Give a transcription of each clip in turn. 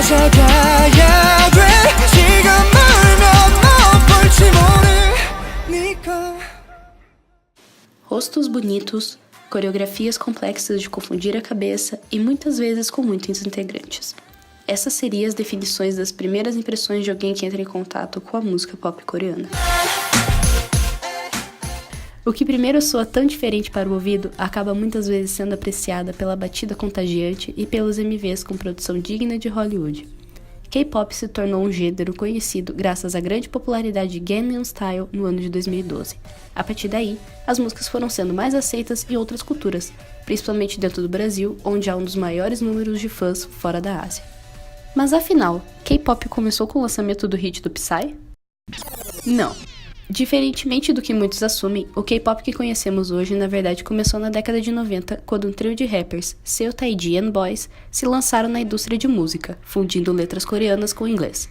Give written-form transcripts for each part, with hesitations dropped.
찾아가야 돼 시간 멀면 못 볼지 모르니까. Rostos bonitos, coreografias complexas de confundir a cabeça e muitas vezes com muitos integrantes. Essas seriam as definições das primeiras impressões de alguém que entra em contato com a música pop coreana. O que primeiro soa tão diferente para o ouvido acaba muitas vezes sendo apreciada pela batida contagiante e pelos MVs com produção digna de Hollywood. K-pop se tornou um gênero conhecido graças à grande popularidade de Gangnam Style no ano de 2012. A partir daí, as músicas foram sendo mais aceitas em outras culturas, principalmente dentro do Brasil, onde há um dos maiores números de fãs fora da Ásia. Mas afinal, K-pop começou com o lançamento do hit do Psy? Não. Diferentemente do que muitos assumem, o K-pop que conhecemos hoje na verdade começou na década de 90, quando um trio de rappers, Seo Taiji and Boys, se lançaram na indústria de música, fundindo letras coreanas com inglês.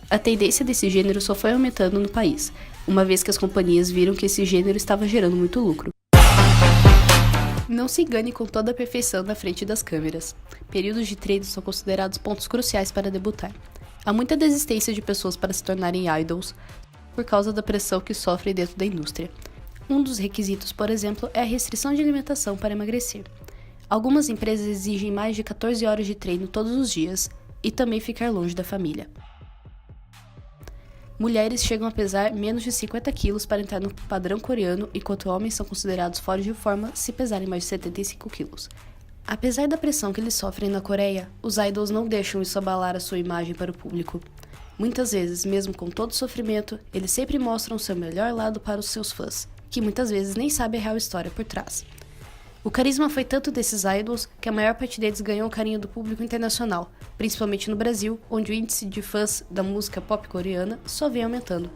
A tendência desse gênero só foi aumentando no país, uma vez que as companhias viram que esse gênero estava gerando muito lucro. Não se engane com toda a perfeição na frente das câmeras. Períodos de treino são considerados pontos cruciais para debutar. Há muita desistência de pessoas para se tornarem idols por causa da pressão que sofrem dentro da indústria. Um dos requisitos, por exemplo, é a restrição de alimentação para emagrecer. Algumas empresas exigem mais de 14 horas de treino todos os dias e também ficar longe da família. Mulheres chegam a pesar menos de 50 quilos para entrar no padrão coreano, enquanto homens são considerados fora de forma se pesarem mais de 75 quilos. Apesar da pressão que eles sofrem na Coreia, os idols não deixam isso abalar a sua imagem para o público. Muitas vezes, mesmo com todo o sofrimento, eles sempre mostram o seu melhor lado para os seus fãs, que muitas vezes nem sabem a real história por trás. O carisma foi tanto desses idols que a maior parte deles ganhou o carinho do público internacional, principalmente no Brasil, onde o índice de fãs da música pop coreana só vem aumentando.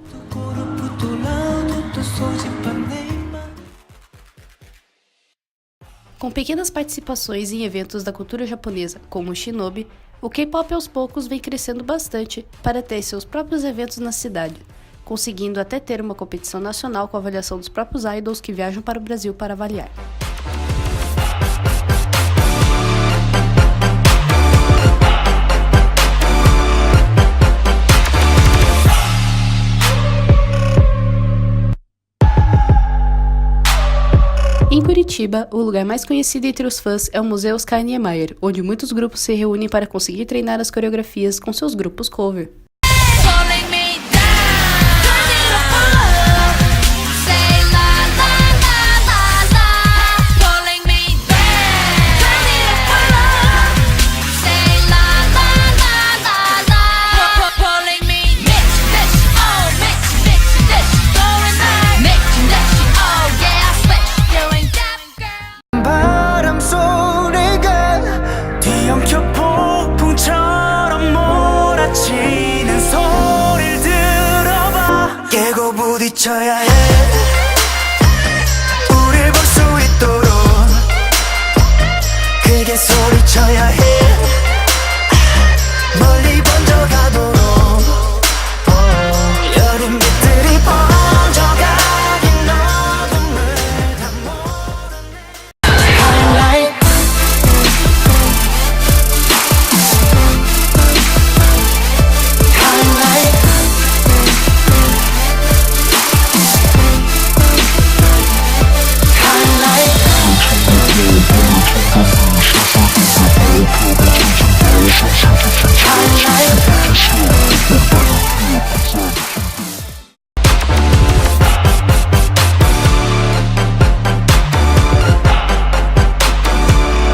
Com pequenas participações em eventos da cultura japonesa, como o Shinobi, o K-pop aos poucos vem crescendo bastante para ter seus próprios eventos na cidade, conseguindo até ter uma competição nacional com a avaliação dos próprios idols que viajam para o Brasil para avaliar. Em Curitiba, o lugar mais conhecido entre os fãs é o Museu Oscar Niemeyer, onde muitos grupos se reúnem para conseguir treinar as coreografias com seus grupos cover. 부딪혀야 해 우릴 볼 수 있도록 크게 소리쳐야 해 멀리 번져가도록 여린 빛들이 번져가긴 어둠을 다 몰아내 Highlight Highlight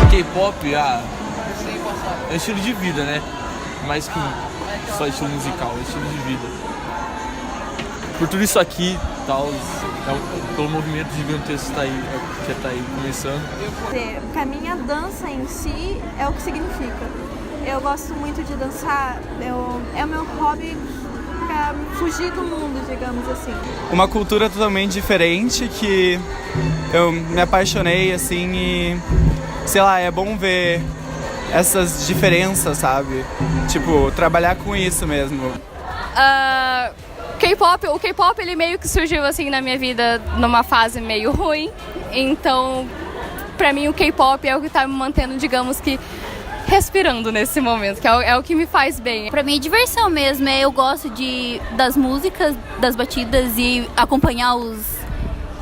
K-pop é um estilo de vida, né? Mais que só estilo musical, é estilo de vida. Por tudo isso aqui, tal, pelo movimento gigantesco que tá aí começando. Pra mim a dança em si é o que significa. Eu gosto muito de dançar, é o meu hobby pra fugir do mundo, digamos assim. Uma cultura totalmente diferente que eu me apaixonei, assim, e sei lá, é bom ver essas diferenças, sabe? Tipo, trabalhar com isso mesmo. O K-pop ele meio que surgiu assim na minha vida numa fase meio ruim. Então, pra mim o K-pop é o que tá me mantendo, digamos que, respirando nesse momento, que é o que me faz bem. Pra mim é diversão mesmo, eu gosto das músicas, das batidas e acompanhar os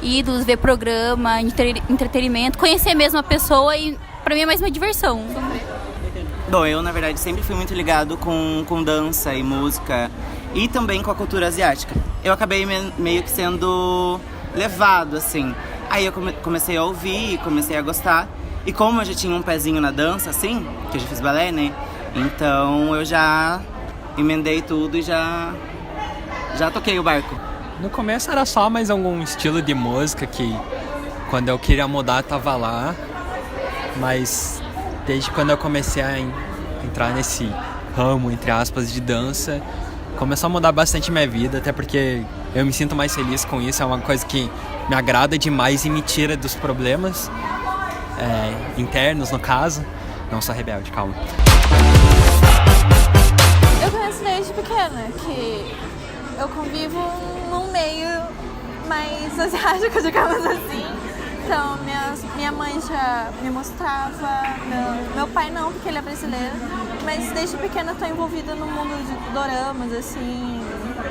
ídolos, ver programa, entretenimento, conhecer mesmo a pessoa e pra mim é mais uma diversão. Bom, eu na verdade sempre fui muito ligado com dança e música e também com a cultura asiática. Eu acabei meio que sendo levado, assim. Aí eu comecei a ouvir, comecei a gostar. E como eu já tinha um pezinho na dança, assim, que eu já fiz balé, né? Então eu já emendei tudo e já toquei o barco. No começo era só mais algum estilo de música que quando eu queria mudar tava lá. Mas desde quando eu comecei a entrar nesse ramo, entre aspas, de dança, começou a mudar bastante minha vida, até porque eu me sinto mais feliz com isso, é uma coisa que me agrada demais e me tira dos problemas internos, no caso. Não sou rebelde, calma. Eu conheço desde pequena, que eu convivo num meio mais asiático, digamos assim. Então, minha mãe já me mostrava, meu pai não, porque ele é brasileiro, mas desde pequena eu tô envolvida no mundo de doramas, assim,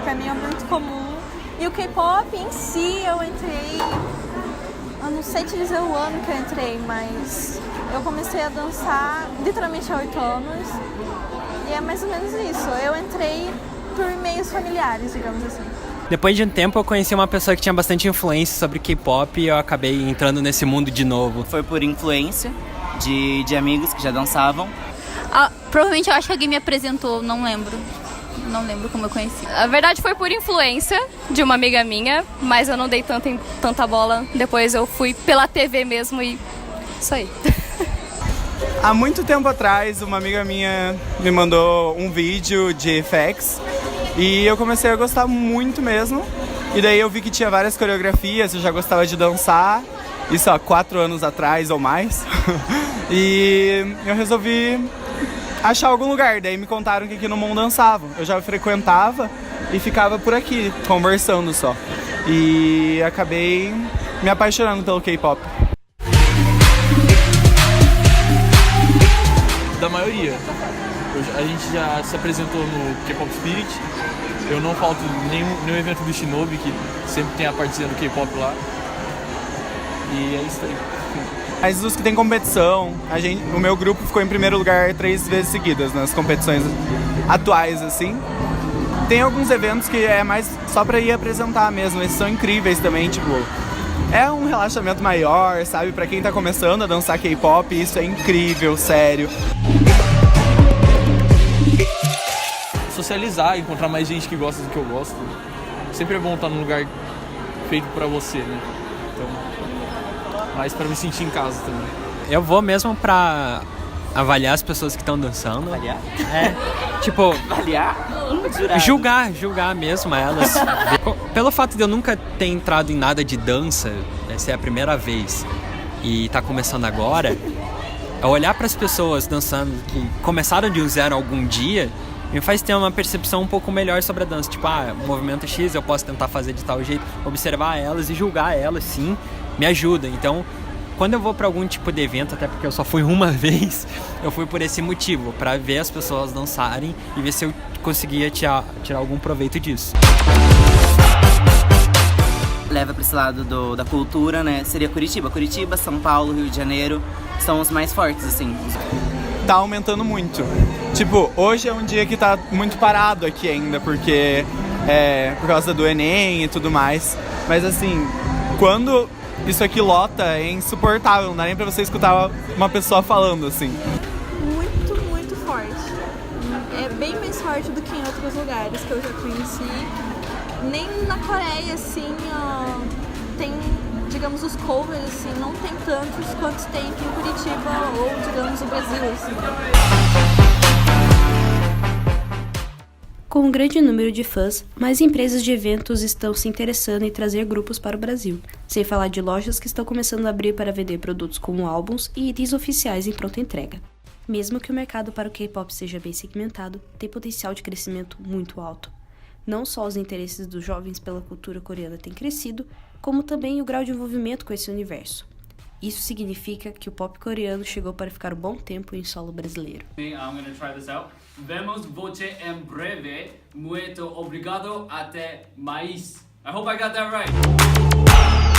pra mim é muito comum. E o K-pop em si, eu não sei te dizer o ano que eu entrei, mas eu comecei a dançar literalmente há 8 anos, e é mais ou menos isso. Eu entrei por meios familiares, digamos assim. Depois de um tempo eu conheci uma pessoa que tinha bastante influência sobre K-pop e eu acabei entrando nesse mundo de novo. Foi por influência de amigos que já dançavam. Provavelmente eu acho que alguém me apresentou, não lembro. Não lembro como eu conheci. A verdade foi por influência de uma amiga minha, mas eu não dei tanta bola. Depois eu fui pela TV mesmo e isso aí. Há muito tempo atrás, uma amiga minha me mandou um vídeo de FX e eu comecei a gostar muito mesmo. E daí eu vi que tinha várias coreografias, eu já gostava de dançar, isso há 4 anos atrás ou mais. E eu resolvi achar algum lugar, daí me contaram que aqui no Mon dançavam. Eu já frequentava e ficava por aqui, conversando só. E acabei me apaixonando pelo K-pop. Da maioria. A gente já se apresentou no K-Pop Spirit. Eu não falto nenhum evento do Shinobi, que sempre tem a partezinha do K-pop lá. E é isso aí. Mas os que tem competição, o meu grupo ficou em primeiro lugar 3 vezes seguidas nas competições atuais, assim. Tem alguns eventos que é mais só pra ir apresentar mesmo, esses são incríveis também, tipo... É um relaxamento maior, sabe? Pra quem tá começando a dançar K-pop, isso é incrível, sério. Socializar, encontrar mais gente que gosta do que eu gosto. Sempre é bom estar num lugar feito pra você, né? Então, mas pra me sentir em casa também. Eu vou mesmo pra avaliar as pessoas que estão dançando. Avaliar? Tipo... Avaliar? Julgar mesmo elas. Pelo fato de eu nunca ter entrado em nada de dança, essa é a primeira vez, e tá começando agora, olhar para as pessoas dançando que começaram de um zero algum dia, me faz ter uma percepção um pouco melhor sobre a dança. Tipo, movimento X eu posso tentar fazer de tal jeito, observar elas e julgar elas, sim, me ajuda. Então, quando eu vou para algum tipo de evento, até porque eu só fui uma vez, eu fui por esse motivo, para ver as pessoas dançarem e ver se eu conseguia tirar algum proveito disso. Leva para esse lado da cultura, né? Seria Curitiba. Curitiba, São Paulo, Rio de Janeiro são os mais fortes, assim. Tá aumentando muito. Tipo, hoje é um dia que tá muito parado aqui ainda, porque por causa do Enem e tudo mais. Mas assim, quando isso aqui lota, é insuportável, não dá nem pra você escutar uma pessoa falando, assim. Muito, muito forte. É bem mais forte do que em outros lugares que eu já conheci. Nem na Coreia, assim, tem, digamos, os covers, assim, não tem tantos quantos tem aqui em Curitiba ou, digamos, no Brasil, assim. Com um grande número de fãs, mais empresas de eventos estão se interessando em trazer grupos para o Brasil, sem falar de lojas que estão começando a abrir para vender produtos como álbuns e itens oficiais em pronta entrega. Mesmo que o mercado para o K-pop seja bem segmentado, tem potencial de crescimento muito alto. Não só os interesses dos jovens pela cultura coreana têm crescido, como também o grau de envolvimento com esse universo. Isso significa que o pop coreano chegou para ficar um bom tempo em solo brasileiro. I'm gonna try this out. Vemos voce en breve, muito obrigado até mais. I hope I got that right.